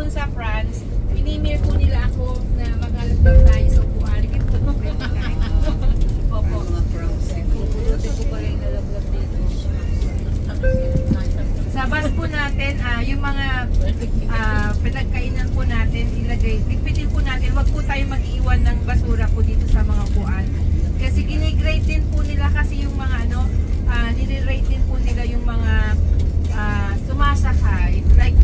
dun sa France, inimir po nila ako na maghalap lang tayo sa upuan. Opo. Pupulutin ko pa rin nalaglag dito. Sa bus po natin, yung mga pinagkainan po natin, ilagay, ligpitin po natin, wag po tayo mag-iwan ng basura po dito sa mga upuan. Kasi ginigrade din po nila kasi yung mga nire-rate din po nila yung mga sumasakay. Like